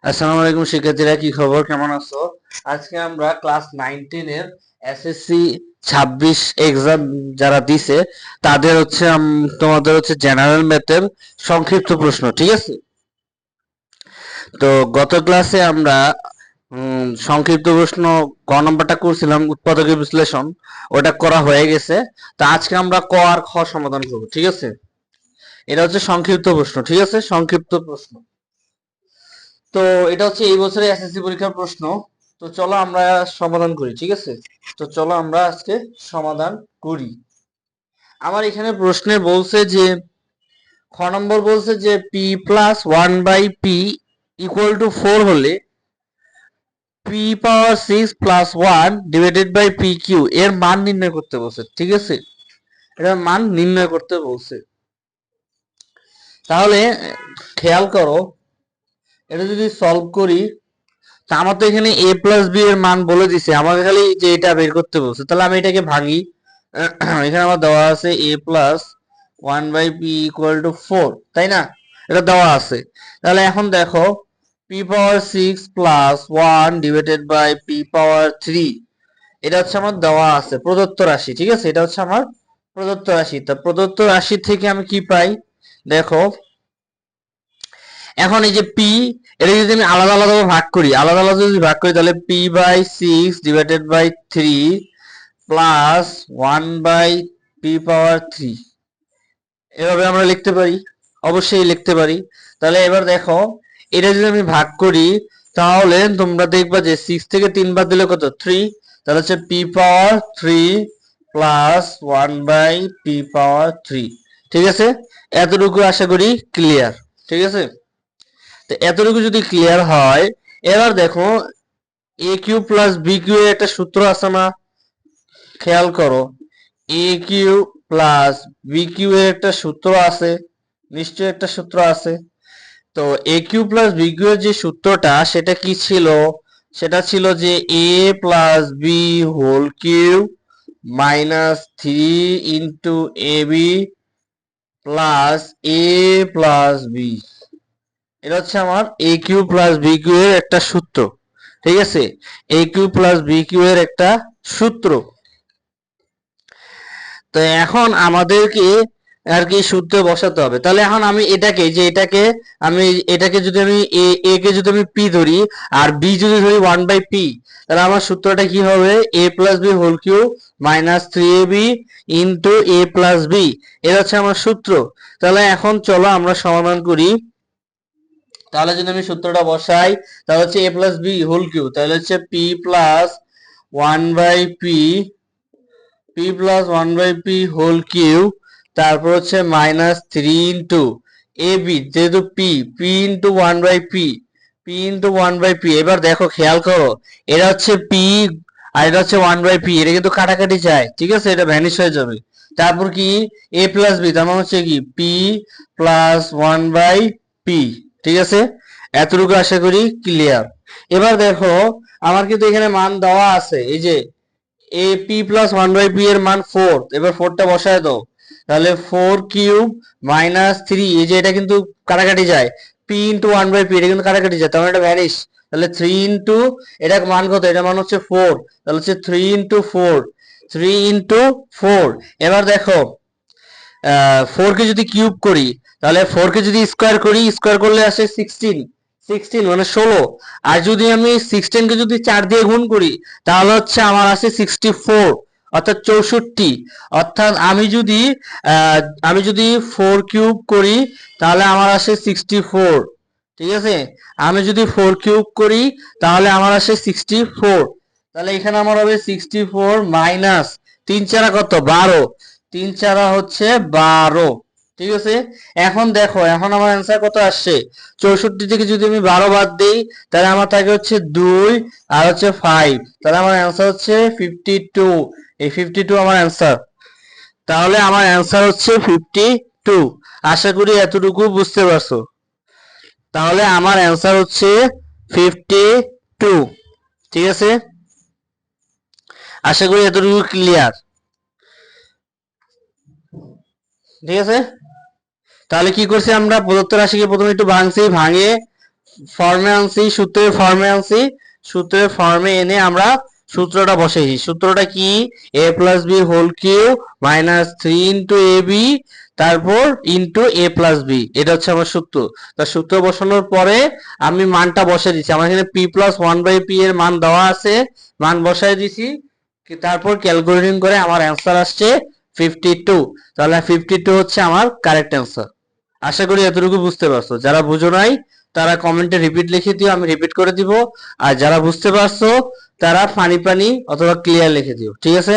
আসসালামু আলাইকুম শিক্ষার্থীরা, কি খবর, কেমন আছো? আজকে আমরা ক্লাস 19 এর এসএসসি 26 এক্সাম যারা দিছে তাদের হচ্ছে তোমাদের হচ্ছে জেনারেল ম্যাথের সংক্ষিপ্ত প্রশ্ন, ঠিক আছে? তো গত ক্লাসে আমরা সংক্ষিপ্ত প্রশ্ন ক নম্বরটা করছিলাম, উৎপাদকের বিশ্লেষণ। ওটা করা হয়ে গেছে। তো আজকে আমরা ক আর খ সমাধান করব, ঠিক আছে? এটা হচ্ছে সংক্ষিপ্ত প্রশ্ন, ঠিক আছে? সংক্ষিপ্ত প্রশ্ন। তো এটা হচ্ছে এই বছরে এসএসসি পরীক্ষার প্রশ্ন। তো চলো আমরা সমাধান করি, ঠিক আছে? তো চলো আমরা আজকে সমাধান করি। আমার এখানে প্রশ্নে বলছে যে খ নম্বর বলছে যে P plus one by P equal to four হলে P power six plus one divided by P cube এর মান নির্ণয় করতে বলছে, ঠিক আছে? এটার মান নির্ণয় করতে বলছে। তাহলে খেয়াল করো, এটা যদি সলভ করি, তা আমার তো এখানে এ প্লাস বি এর মান বলে দিছে, আমাকে খালি যে এটা বের করতে বলছে। তাহলে আমি এটাকে ভাঙি। এখানে আমার দেওয়া আছে এ plus one by P equal to four, তাই না? এটা দেওয়া আছে। তাহলে এখন দেখো, P power six plus one divided by P power three, এটা হচ্ছে আমার দেওয়া আছে প্রদত্ত রাশি, ঠিক আছে? এটা হচ্ছে আমার প্রদত্ত রাশি। তা প্রদত্ত রাশি থেকে আমি কি পাই দেখো। এখন এই যে পি, এটা যদি আমি আলাদা আলাদা ভাগ করি, আলাদা আলাদা যদি ভাগ করি, তাহলে P by six divided by three plus one by P power three, এভাবে আমরা লিখতে পারি, অবশ্যই লিখতে পারি। তাহলে এবার দেখো, এটা যদি আমি ভাগ করি, তাহলে তোমরা দেখবা যে সিক্স থেকে তিন বাদ দিলে কত, থ্রি। তাহলে হচ্ছে P power three plus one by P power three, ঠিক আছে? এতটুকু আশা করি ক্লিয়ার, ঠিক আছে? তো এতটুকু যদি ক্লিয়ার হয়, এবার দেখো A cube plus B cube এর একটা সূত্র আছে না? খেয়াল করো, A cube plus B cube এর একটা সূত্র আছে, নিশ্চয়ই একটা সূত্র আছে। তো A cube plus B cube এর যে সূত্রটা, সেটা কি ছিল? সেটা ছিল যে A plus B whole cube minus three into A B plus A plus B. এটা হচ্ছে আমার A cube plus B cube এর একটা সূত্র, ঠিক আছে? এ কিউ প্লাস বি কিউ এর একটা সূত্র। তো এখন আমাদেরকে আর কি সূত্রে বসাতে হবে। তাহলে এখন আমি এটাকে যে এটাকে আমি এটাকে যদি আমি এ এ কে যদি আমি পি ধরি আর বি যদি ধরি ওয়ান বাই পি, তাহলে আমার সূত্রটা কি হবে? A plus B whole cube minus three A B into A plus B, এটা হচ্ছে আমার সূত্র। তাহলে এখন চলো আমরা সমাধান করি। তাহলে যদি আমি সূত্রটা বসাই, তাহলে হচ্ছে A plus B whole Q, তাহলে হচ্ছে P plus one by P, P plus one by P whole Q, তারপর হচ্ছে minus three into A B, যেহেতু P, P into one by P, P into one by P. এবার দেখো খেয়াল করো, এটা হচ্ছে পি আর এটা হচ্ছে ওয়ান বাই পি, এটা কিন্তু কাটাকাটি যায়, ঠিক আছে? এটা ভ্যানিশ হয়ে যাবে। তারপর কি এ প্লাস বি, তার মানে হচ্ছে কি P plus one by P, ঠিক আছে? এতটুকু আশা করি ক্লিয়ার। এবার দেখো, আমার কিন্তু এখানে মান দেওয়া আছে, এই যে A P plus one by P এর মান ফোর। এবার ফোরটা বসায় দাও, তাহলে ফোর কিউব মাইনাস থ্রি, এই যে এটা কিন্তু কাটাকাটি যায়, P into one by P, এটা কিন্তু কাটাকাটি যায়, তার মানে এটা ভ্যানিশ। তাহলে থ্রি ইন্টু, এটা মান কত? এটা মান হচ্ছে ফোর, তাহলে হচ্ছে three into four, three into four. এবার দেখো, ফোর কে যদি কিউব করি, তাহলে ফোর কে যদি স্কোয়ার করি, স্কোয়ার করলে আসে সিক্সটিন, সিক্সটিন মানে ষোলো। আর যদি আমি সিক্সটিন কে যদি চার দিয়ে গুণ করি, তাহলে হচ্ছে আমার আসে সিক্সটি ফোর, অর্থাৎ চৌষট্টি। অর্থাৎ আহ, আমি যদি ফোর কিউব করি, তাহলে আমার আসে সিক্সটি ফোর, ঠিক আছে? আমি যদি ফোর কিউব করি, তাহলে আমার আসে সিক্সটি ফোর। তাহলে এখানে আমার হবে সিক্সটি ফোর মাইনাস তিন চারা কত, বারো, তিন চারা হচ্ছে বারো, ঠিক আছে? এখন দেখো, এখন আমার অ্যান্সার কত আসছে? চৌষট্টি থেকে যদি আমি বারো বাদ দিই, তাহলে আমার থাকে হচ্ছে দুই আর হচ্ছে ফাইভ, তাহলে আমার অ্যান্সার হচ্ছে ফিফটি টু। এই ফিফটি টু আমার অ্যান্সার। তাহলে আমার অ্যান্সার হচ্ছে ফিফটি টু। আশা করি এতটুকু বুঝতে পারছো। তাহলে আমার অ্যান্সার হচ্ছে ফিফটি টু, ঠিক আছে? আশা করি এতটুকু ক্লিয়ার, ঠিক আছে? তাহলে কি করছি আমরা? প্রদত্ত রাশিকে প্রথমে একটু ভাঙছি, ভাঙে ফর্মে আনছি, সূত্রের ফর্মে এনে আমরা সূত্রটা বসাইছি। সূত্রটা কি? A plus B whole cube minus 3 into A B তারপর ইন্টু এ প্লাস বি, এটা হচ্ছে আমার সূত্র। তা সূত্র বসানোর পরে আমি মানটা বসাই দিচ্ছি। আমার এখানে P plus one by P এর মান দেওয়া আছে, মান বসাই দিছি। তারপর ক্যালকুলেটিং করে আমার অ্যান্সার আসছে 52। তাহলে 52 হচ্ছে আমার কারেক্ট অ্যান্সার। আশা করি এতটুকু বুঝতে পারছো। যারা বুঝো নাই তারা কমেন্টে রিপিট লিখে দিও, আমি রিপিট করে দিব। আর যারা বুঝতে পারছো তারা ফানি পানি অথবা ক্লিয়ার লিখে দিও, ঠিক আছে?